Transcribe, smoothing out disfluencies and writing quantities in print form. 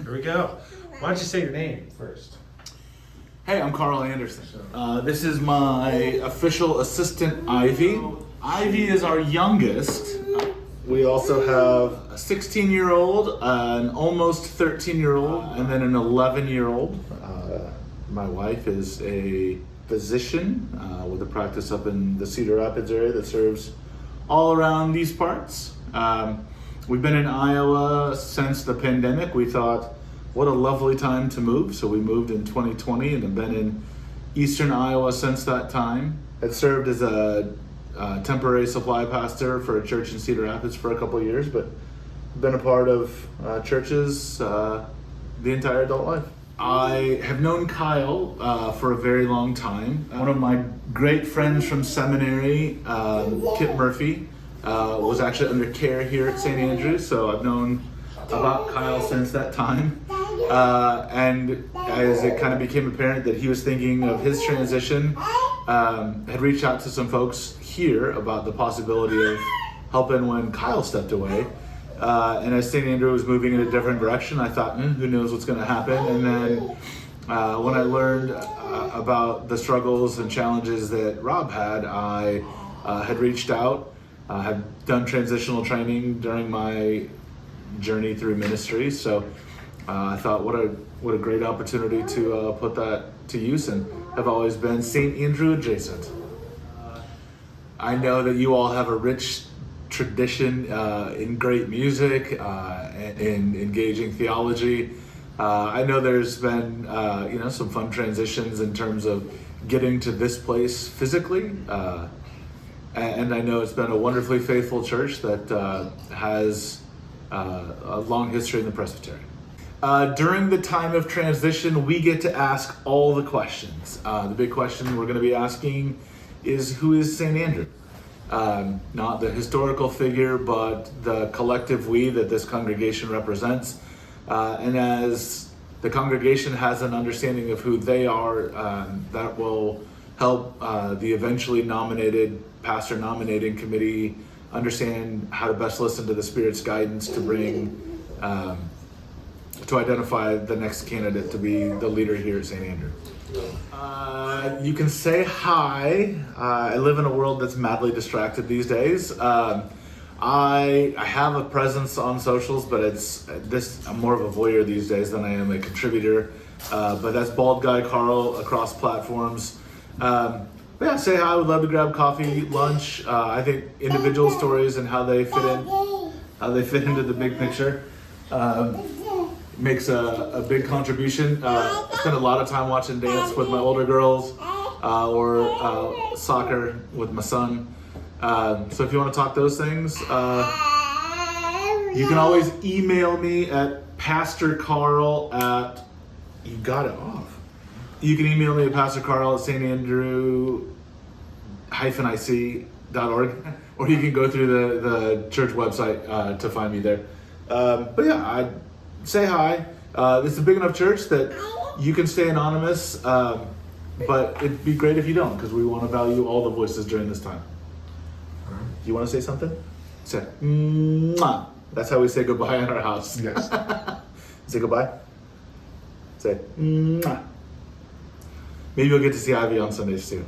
Here we go. Why don't you say your name first? Hey, I'm Carl Anderson. This is my official assistant, Ivy. Ivy is our youngest. We also have a 16-year-old, an almost 13-year-old, and then an 11-year-old. My wife is a physician with a practice up in the Cedar Rapids area that serves all around these parts. We've been in Iowa since the pandemic. We thought, what a lovely time to move. So we moved in 2020 and have been in eastern Iowa since that time. Had served as a temporary supply pastor for a church in Cedar Rapids for a couple of years, but been a part of churches the entire adult life. I have known Kyle for a very long time. One of my great friends from seminary, Kip Murphy, was actually under care here at St. Andrews, so I've known about Kyle since that time. And as it kind of became apparent that he was thinking of his transition, had reached out to some folks here about the possibility of helping when Kyle stepped away. And as St. Andrew was moving in a different direction, I thought, who knows what's going to happen. And then when I learned about the struggles and challenges that Rob had, I had reached out, had done transitional training during my journey through ministry. So I thought, what a great opportunity to put that to use, and have always been St. Andrew adjacent. I know that you all have a rich tradition in great music, in engaging theology. I know there's been some fun transitions in terms of getting to this place physically, and I know it's been a wonderfully faithful church that has a long history in the Presbyterian. During the time of transition, we get to ask all the questions. The big question we're going to be asking is, who is St. Andrew? Not the historical figure, but the collective we that this congregation represents. And as the congregation has an understanding of who they are, that will help the eventually nominated pastor nominating committee understand how to best listen to the Spirit's guidance to bring to identify the next candidate to be the leader here at St. Andrew. You can say hi. I live in a world that's madly distracted these days. I have a presence on socials, but I'm more of a voyeur these days than I am a contributor. But that's Bald Guy Carl across platforms. But yeah, say hi. I would love to grab coffee, lunch. I think individual stories and how they fit into the big picture makes a big contribution. I spend a lot of time watching dance with my older girls or soccer with my son. So if you want to talk those things, you can always email me at pastorcarl at, you got it off. You can email me at pastorcarl at standrew-ic.org, or you can go through the church website to find me there. But yeah, I'd say hi. It's a big enough church that you can stay anonymous, but it'd be great if you don't, because we want to value all the voices during this time. You want to say something? Say, mwah. That's how we say goodbye in our house. Yes. Say goodbye. Say, mwah. Maybe you'll get to see Ivy on Sundays too.